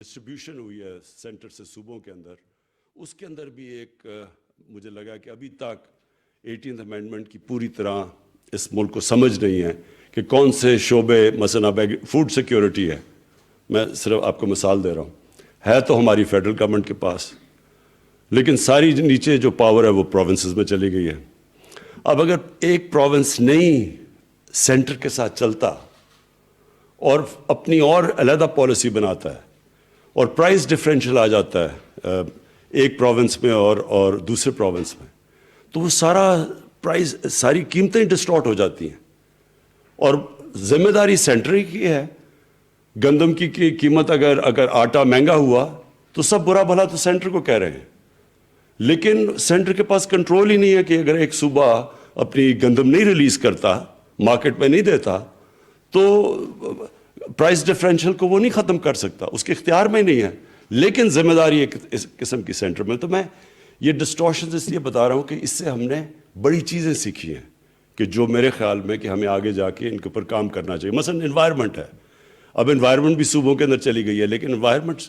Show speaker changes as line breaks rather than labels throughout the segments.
Distribution ہوئی ہے centre سے صوبوں کے اندر، اس کے اندر بھی ایک مجھے لگا کہ ابھی تک 18th امینڈمنٹ کی پوری طرح اس ملک کو سمجھ نہیں ہے کہ کون سے شعبے، مثلا فوڈ سیکیورٹی ہے، میں صرف آپ کو مثال دے رہا ہوں، ہے تو ہماری فیڈرل گورنمنٹ کے پاس، لیکن ساری نیچے جو پاور ہے وہ پروونسز میں چلی گئی ہے۔ اب اگر ایک پروونس نہیں سینٹر کے ساتھ چلتا اور اپنی اور علیحدہ پالیسی بناتا ہے اور پرائز ڈفرینشل آ جاتا ہے ایک پروونس میں اور دوسرے پروونس میں، تو وہ ساری قیمتیں ڈسٹارٹ ہو جاتی ہیں، اور ذمہ داری سینٹر کی ہے۔ گندم کی قیمت اگر آٹا مہنگا ہوا تو سب برا بھلا تو سینٹر کو کہہ رہے ہیں، لیکن سینٹر کے پاس کنٹرول ہی نہیں ہے کہ اگر ایک صوبہ اپنی گندم نہیں ریلیز کرتا، مارکیٹ میں نہیں دیتا، تو پرائز ڈفرینشل کو وہ نہیں ختم کر سکتا، اس کے اختیار میں نہیں ہے، لیکن ذمہ داری ایک اس قسم کی سینٹر میں۔ تو میں یہ ڈسٹورشنز اس لیے بتا رہا ہوں کہ اس سے ہم نے بڑی چیزیں سیکھی ہیں کہ جو میرے خیال میں کہ ہمیں آگے جا کے ان کے اوپر کام کرنا چاہیے۔ مثلا انوائرمنٹ ہے، اب انوائرمنٹ بھی صوبوں کے اندر چلی گئی ہے، لیکن انوائرمنٹ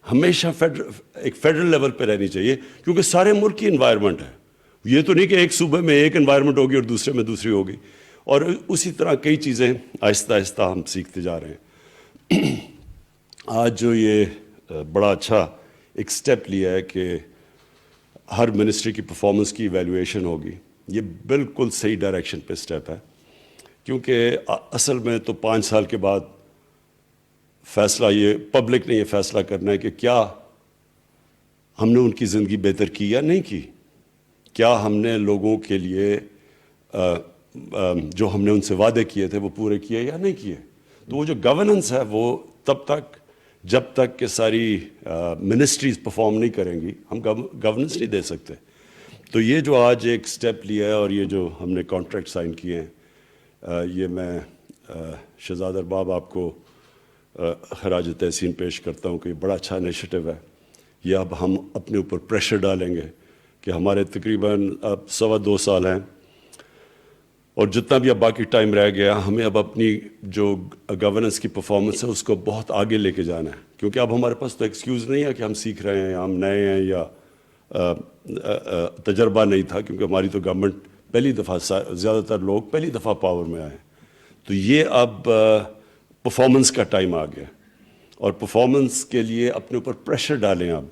ہمیشہ ایک فیڈرل لیول پہ رہنی چاہیے، کیونکہ سارے ملک کی انوائرمنٹ ہے۔ یہ تو نہیں کہ ایک صوبے میں ایک انوائرمنٹ ہوگی اور دوسرے میں دوسری ہوگی، اور اسی طرح کئی چیزیں آہستہ آہستہ ہم سیکھتے جا رہے ہیں۔ آج جو یہ بڑا اچھا ایک سٹیپ لیا ہے کہ ہر منسٹری کی پرفارمنس کی ایویلویشن ہوگی، یہ بالکل صحیح ڈائریکشن پہ سٹیپ ہے، کیونکہ اصل میں تو 5 سال کے بعد فیصلہ یہ پبلک نے یہ فیصلہ کرنا ہے کہ کیا ہم نے ان کی زندگی بہتر کی یا نہیں کی، کیا ہم نے لوگوں کے لیے جو ہم نے ان سے وعدے کیے تھے وہ پورے کیے یا نہیں کیے۔ تو وہ جو گورننس ہے وہ تب تک جب تک کہ ساری منسٹریز پرفارم نہیں کریں گی ہم گورننس نہیں دے سکتے۔ تو یہ جو آج ایک سٹیپ لیا ہے اور یہ جو ہم نے کانٹریکٹ سائن کیے ہیں، یہ میں شہزاد ارباب آپ کو خراج تحسین پیش کرتا ہوں کہ یہ بڑا اچھا انیشیٹو ہے۔ یہ اب ہم اپنے اوپر پریشر ڈالیں گے کہ ہمارے تقریباً اب 2.25 سال ہیں، اور جتنا بھی اب باقی ٹائم رہ گیا، ہمیں اب اپنی جو گورننس کی پرفارمنس ہے اس کو بہت آگے لے کے جانا ہے، کیونکہ اب ہمارے پاس تو ایکسکیوز نہیں ہے کہ ہم سیکھ رہے ہیں یا ہم نئے ہیں یا تجربہ نہیں تھا، کیونکہ ہماری تو گورنمنٹ پہلی دفعہ، زیادہ تر لوگ پہلی دفعہ پاور میں آئے ہیں۔ تو یہ اب پرفارمنس کا ٹائم آ گیا، اور پرفارمنس کے لیے اپنے اوپر پریشر ڈالیں۔ اب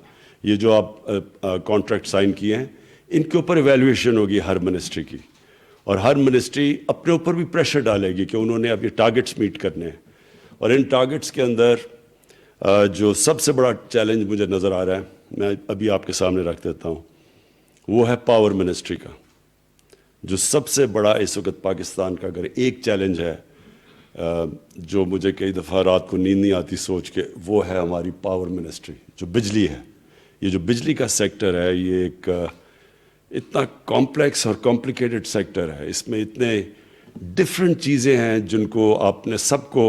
یہ جو آپ کانٹریکٹ سائن کیے ہیں، ان کے اوپر ایویلویشن ہوگی ہر منسٹری کی، اور ہر منسٹری اپنے اوپر بھی پریشر ڈالے گی کہ انہوں نے اب یہ ٹارگٹس میٹ کرنے ہیں، اور ان ٹارگٹس کے اندر جو سب سے بڑا چیلنج مجھے نظر آ رہا ہے، میں ابھی آپ کے سامنے رکھ دیتا ہوں، وہ ہے پاور منسٹری کا۔ جو سب سے بڑا اس وقت پاکستان کا اگر ایک چیلنج ہے جو مجھے کئی دفعہ رات کو نیند نہیں آتی سوچ کے، وہ ہے ہماری پاور منسٹری، جو بجلی ہے۔ یہ جو بجلی کا سیکٹر ہے، یہ ایک اتنا کمپلیکس اور کمپلیکیٹڈ سیکٹر ہے، اس میں اتنے ڈفرینٹ چیزیں ہیں جن کو آپ نے سب کو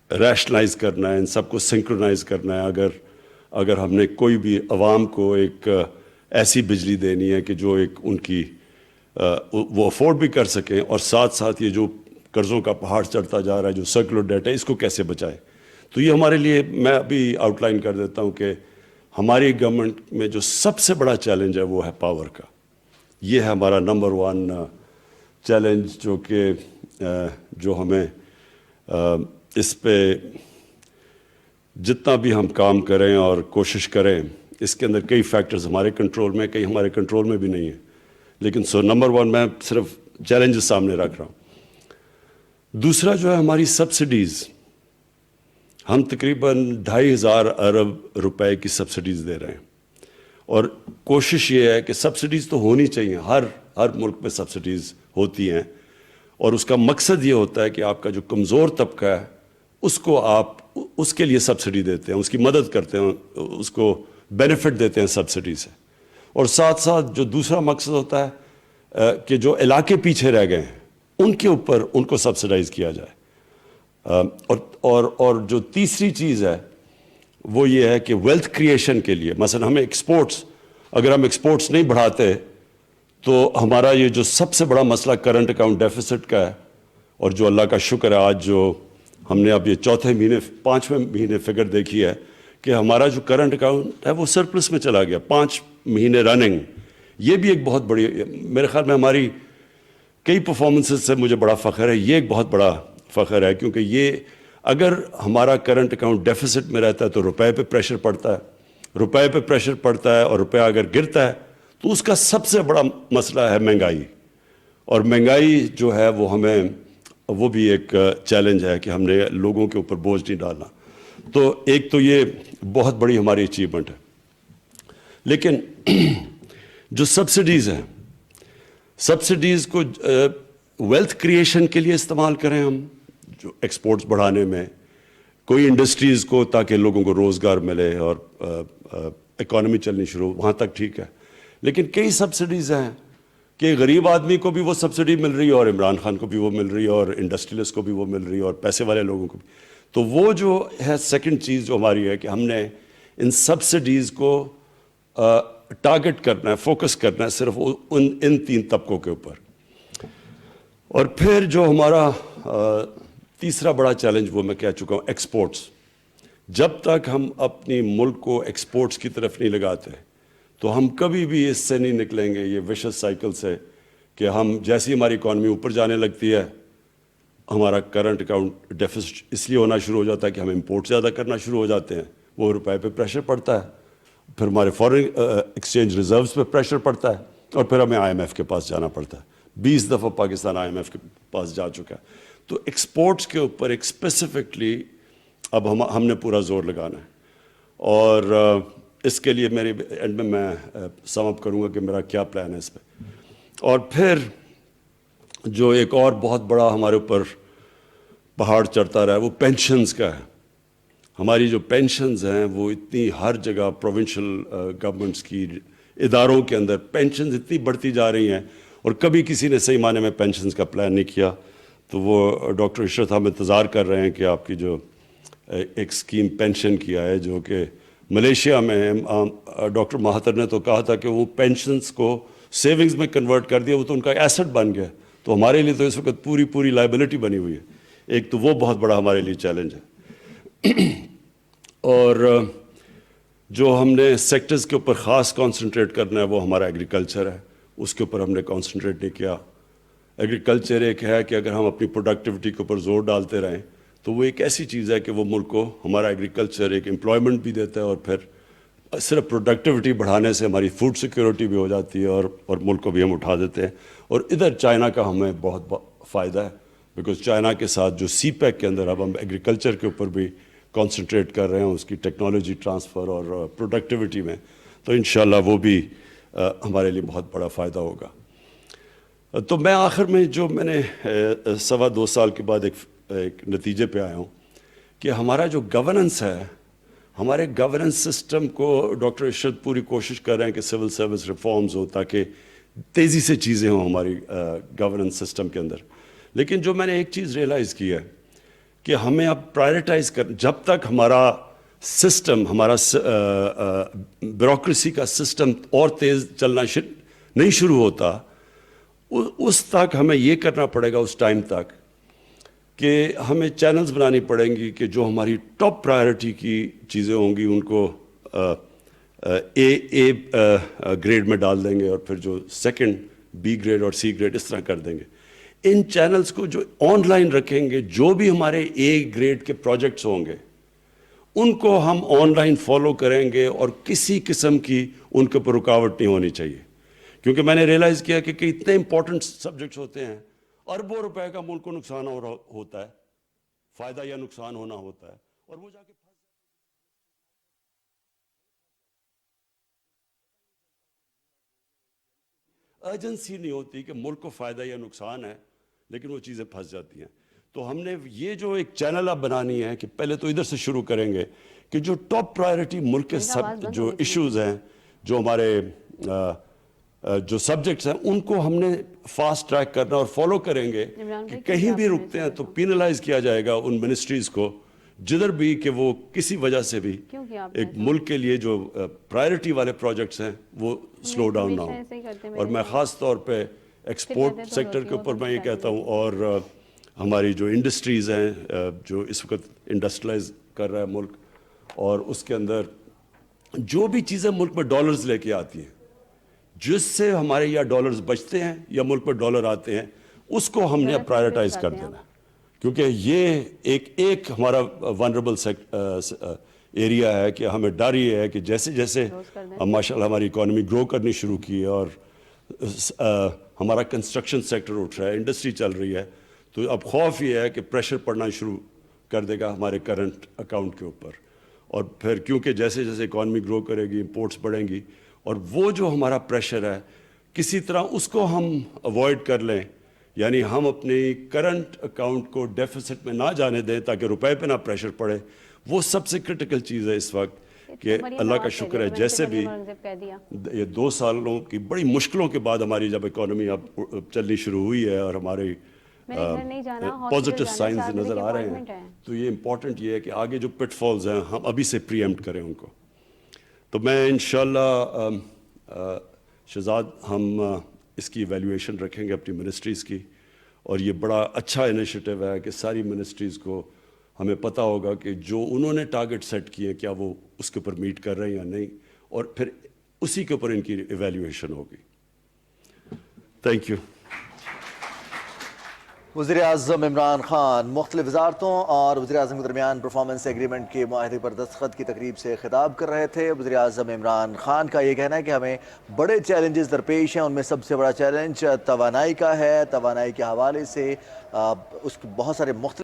ریشنلائز کرنا ہے، ان سب کو سنکرونائز کرنا ہے۔ اگر ہم نے کوئی بھی عوام کو ایک ایسی بجلی دینی ہے کہ جو ایک ان کی وہ افورڈ بھی کر سکیں، اور ساتھ ساتھ یہ جو قرضوں کا پہاڑ چڑھتا جا رہا ہے، جو سرکولر ڈیٹ ہے، اس کو کیسے بچائے۔ تو یہ ہمارے لیے، میں ابھی آؤٹ لائن کر دیتا ہوں کہ ہماری گورنمنٹ میں جو سب سے بڑا چیلنج ہے وہ ہے پاور کا۔ یہ ہے ہمارا نمبر 1 چیلنج، جو ہمیں اس پہ جتنا بھی ہم کام کریں اور کوشش کریں، اس کے اندر کئی فیکٹرز ہمارے کنٹرول میں، کئی ہمارے کنٹرول میں بھی نہیں ہیں، لیکن نمبر 1 میں صرف چیلنجز سامنے رکھ رہا ہوں۔ دوسرا جو ہے ہماری سبسڈیز، ہم تقریباً 2,500 ارب روپے کی سبسڈیز دے رہے ہیں، اور کوشش یہ ہے کہ سبسڈیز تو ہونی چاہیے، ہر ملک میں سبسڈیز ہوتی ہیں، اور اس کا مقصد یہ ہوتا ہے کہ آپ کا جو کمزور طبقہ ہے اس کو آپ اس کے لیے سبسڈی دیتے ہیں، اس کی مدد کرتے ہیں، اس کو بینیفٹ دیتے ہیں سبسڈی سے، اور ساتھ ساتھ جو دوسرا مقصد ہوتا ہے کہ جو علاقے پیچھے رہ گئے ہیں ان کے اوپر ان کو سبسڈائز کیا جائے۔ اور جو تیسری چیز ہے وہ یہ ہے کہ ویلتھ کریشن کے لیے، مثلا ہمیں اگر ہم ایکسپورٹس نہیں بڑھاتے تو ہمارا یہ جو سب سے بڑا مسئلہ کرنٹ اکاؤنٹ ڈیفیسٹ کا ہے، اور جو اللہ کا شکر ہے آج جو ہم نے اب یہ چوتھے مہینے 5ویں مہینے فگر دیکھی ہے کہ ہمارا جو کرنٹ اکاؤنٹ ہے وہ سرپلس میں چلا گیا 5 مہینے رننگ. یہ بھی ایک بہت بڑی, میرے خیال میں ہماری کئی پرفارمنسز سے مجھے بڑا فخر ہے, یہ ایک بہت بڑا فخر ہے, کیونکہ یہ اگر ہمارا کرنٹ اکاؤنٹ ڈیفیسٹ میں رہتا ہے تو روپے پہ پریشر پڑتا ہے, روپے پہ پریشر پڑتا ہے, اور روپیہ اگر گرتا ہے تو اس کا سب سے بڑا مسئلہ ہے مہنگائی. اور مہنگائی جو ہے وہ ہمیں, وہ بھی ایک چیلنج ہے کہ ہم نے لوگوں کے اوپر بوجھ نہیں ڈالنا. تو ایک تو یہ بہت بڑی ہماری اچیومنٹ ہے. لیکن جو سبسڈیز ہیں, سبسڈیز کو ویلتھ کریشن کے لیے استعمال کریں ہم, جو ایکسپورٹس بڑھانے میں, کوئی انڈسٹریز کو تاکہ لوگوں کو روزگار ملے اور اکانومی چلنی شروع, وہاں تک ٹھیک ہے. لیکن کئی سبسڈیز ہیں کہ غریب آدمی کو بھی وہ سبسڈی مل رہی ہے, اور عمران خان کو بھی وہ مل رہی ہے, اور انڈسٹریلسٹ کو بھی وہ مل رہی ہے, اور پیسے والے لوگوں کو بھی. تو وہ جو ہے سیکنڈ چیز جو ہماری ہے کہ ہم نے ان سبسڈیز کو ٹارگٹ کرنا ہے, فوکس کرنا ہے صرف ان 3 طبقوں کے اوپر. اور پھر جو ہمارا تیسرا بڑا چیلنج وہ میں کہہ چکا ہوں, ایکسپورٹس. جب تک ہم اپنی ملک کو ایکسپورٹس کی طرف نہیں لگاتے تو ہم کبھی بھی اس سے نہیں نکلیں گے, یہ وشس سائیکل سے, کہ ہم جیسی ہماری اکانومی اوپر جانے لگتی ہے ہمارا کرنٹ اکاؤنٹ ڈیفیسٹ اس لیے ہونا شروع ہو جاتا ہے کہ ہم امپورٹ زیادہ کرنا شروع ہو جاتے ہیں, وہ روپے پہ پریشر پڑتا ہے, پھر ہمارے فارن ایکسچینج ریزروز پہ پریشر پڑتا ہے, اور پھر ہمیں IMF کے پاس جانا پڑتا ہے. 20 دفعہ پاکستان IMF کے پاس جا چکا ہے. تو ایکسپورٹس کے اوپر ایک اسپیسیفکلی اب ہم نے پورا زور لگانا ہے. اور اس کے لیے میری اینڈ میں سم اپ کروں گا کہ میرا کیا پلان ہے اس پہ. اور پھر جو ایک اور بہت بڑا ہمارے اوپر پہاڑ چڑھتا رہا ہے وہ پینشنز کا ہے. ہماری جو پینشنز ہیں وہ اتنی ہر جگہ پروونشل گورنمنٹس کی اداروں کے اندر پینشنز اتنی بڑھتی جا رہی ہیں, اور کبھی کسی نے صحیح معنی میں پینشنز کا پلان نہیں کیا. تو وہ ڈاکٹر عشرت ہم انتظار کر رہے ہیں کہ آپ کی جو ایک اسکیم پینشن کیا ہے, جو کہ ملیشیا میں ڈاکٹر مہاتر نے تو کہا تھا کہ وہ پینشنز کو سیونگز میں کنورٹ کر دیا, وہ تو ان کا ایسٹ بن گیا. تو ہمارے لیے تو اس وقت پوری لائبلٹی بنی ہوئی ہے. ایک تو وہ بہت بڑا ہمارے لیے چیلنج ہے. اور جو ہم نے سیکٹرز کے اوپر خاص کانسنٹریٹ کرنا ہے وہ ہمارا ایگریکلچر ہے, اس کے اوپر ہم نے کانسنٹریٹ نہیں کیا. ایگریکلچر ایک ہے کہ اگر ہم اپنی پروڈکٹیوٹی کے اوپر زور ڈالتے رہیں تو وہ ایک ایسی چیز ہے کہ وہ ملک کو, ہمارا ایگریکلچر ایک امپلائمنٹ بھی دیتا ہے, اور پھر صرف پروڈکٹیوٹی بڑھانے سے ہماری فوڈ سیکیورٹی بھی ہو جاتی ہے, اور ملک کو بھی ہم اٹھا دیتے ہیں. اور ادھر چائنا کا ہمیں بہت فائدہ ہے, بیکاز چائنا کے ساتھ جو سی پیک کے اندر اب ہم ایگریکلچر کے اوپر بھی کانسنٹریٹ کر رہے ہیں, اس کی ٹیکنالوجی ٹرانسفر اور پروڈکٹیوٹی میں, تو انشاءاللہ وہ بھی ہمارے لیے بہت بڑا فائدہ ہوگا. تو میں آخر میں جو میں نے 2.25 سال کے بعد ایک نتیجے پہ آیا ہوں کہ ہمارا جو گورننس ہے, ہمارے گورننس سسٹم کو ڈاکٹر عشرت پوری کوشش کر رہے ہیں کہ سول سروس ریفارمز ہو تاکہ تیزی سے چیزیں ہوں ہماری گورننس سسٹم کے اندر. لیکن جو میں نے ایک چیز ریئلائز کی ہے کہ ہمیں اب پرائرٹائز جب تک ہمارا سسٹم, ہمارا بیوروکریسی کا سسٹم اور تیز چلنا نہیں شروع ہوتا, اس تک ہمیں یہ کرنا پڑے گا, اس ٹائم تک کہ ہمیں چینلز بنانی پڑیں گی کہ جو ہماری ٹاپ پرائرٹی کی چیزیں ہوں گی ان کو اے گریڈ میں ڈال دیں گے, اور پھر جو سیکنڈ بی گریڈ اور سی گریڈ اس طرح کر دیں گے. ان چینلز کو جو آن لائن رکھیں گے, جو بھی ہمارے اے گریڈ کے پروجیکٹس ہوں گے ان کو ہم آن لائن فالو کریں گے, اور کسی قسم کی ان کے اوپر رکاوٹ نہیں ہونی چاہیے. کیونکہ میں نے ریئلائز کیا کہ اتنے امپورٹنٹ سبجیکٹس ہوتے ہیں, اربوں روپے کا ملک کو نقصان ہوتا ہے, فائدہ یا نقصان ہونا ہوتا ہے, اور وہ جا کے ارجنسی نہیں ہوتی کہ ملک کو فائدہ یا نقصان ہے, لیکن وہ چیزیں پھنس جاتی ہیں. تو ہم نے یہ جو ایک چینل اب بنانی ہے کہ پہلے تو ادھر سے شروع کریں گے کہ جو ٹاپ پرائرٹی ملک کے سب جو ایشوز ہیں, جو ہمارے جو سبجیکٹس ہیں, ان کو ہم نے فاسٹ ٹریک کرنا اور فالو کریں گے کہ کہیں بھی رکتے ہیں تو پینلائز کیا جائے گا ان منسٹریز کو جدھر بھی کہ وہ کسی وجہ سے بھی ایک ملک کے لیے جو پرائرٹی والے پروجیکٹس ہیں وہ سلو ڈاؤن نہ ہوں. اور میں خاص طور پہ ایکسپورٹ سیکٹر کے اوپر میں یہ کہتا ہوں, اور ہماری جو انڈسٹریز ہیں جو اس وقت انڈسٹریلائز کر رہا ہے ملک, اور اس کے اندر جو بھی چیزیں ملک میں ڈالرز لے کے آتی ہیں, جس سے ہمارے یہاں ڈالرز بچتے ہیں یا ملک میں ڈالر آتے ہیں, اس کو ہم نے پرائیورٹائز کر دینا ہے, کیونکہ یہ ایک ہمارا ونریبل ایریا ہے کہ ہمیں ڈر یہ ہے کہ جیسے جیسے ماشاء اللہ ہماری اکانومی گرو کرنی شروع کی ہے اور ہمارا کنسٹرکشن سیکٹر اٹھ رہا ہے, انڈسٹری چل رہی ہے, تو اب خوف یہ ہے کہ پریشر پڑنا شروع کر دے گا ہمارے کرنٹ اکاؤنٹ کے اوپر, اور پھر کیونکہ جیسے جیسے اکانومی گرو کرے گی امپورٹس بڑھیں گی, اور وہ جو ہمارا پریشر ہے کسی طرح اس کو ہم اوائڈ کر لیں, یعنی ہم اپنی کرنٹ اکاؤنٹ کو ڈیفیسٹ میں نہ جانے دیں تاکہ روپے پہ نہ پریشر پڑے. وہ سب سے کرٹیکل چیز ہے اس وقت کہ اللہ کا شکر ہے جیسے بھی یہ 2 سالوں کی بڑی مشکلوں کے بعد ہماری جب اکانومی اب چلنی شروع ہوئی ہے اور ہماری پازیٹیو سائنز نظر آ رہے ہیں, تو یہ امپورٹنٹ یہ ہے کہ آگے جو پٹ فالز ہیں ہم ابھی سے پری ایمپٹ کریں ان کو. تو میں انشاءاللہ شہزاد ہم اس کی ایویلیویشن رکھیں گے اپنی منسٹریز کی, اور یہ بڑا اچھا انیشیٹو ہے کہ ساری منسٹریز کو ہمیں پتہ ہوگا کہ جو انہوں نے ٹارگٹ سیٹ کیے کیا وہ اس کے اوپر میٹ کر رہے ہیں یا نہیں, اور پھر اسی کے اوپر ان کی ایویلیویشن ہوگی. Thank you.
وزیر اعظم عمران خان مختلف وزارتوں اور وزیر اعظم کے درمیان پرفارمنس ایگریمنٹ کے معاہدے پر دستخط کی تقریب سے خطاب کر رہے تھے. وزیر اعظم عمران خان کا یہ کہنا ہے کہ ہمیں بڑے چیلنجز درپیش ہیں, ان میں سب سے بڑا چیلنج توانائی کا ہے. توانائی کے حوالے سے اس کے بہت سارے مختلف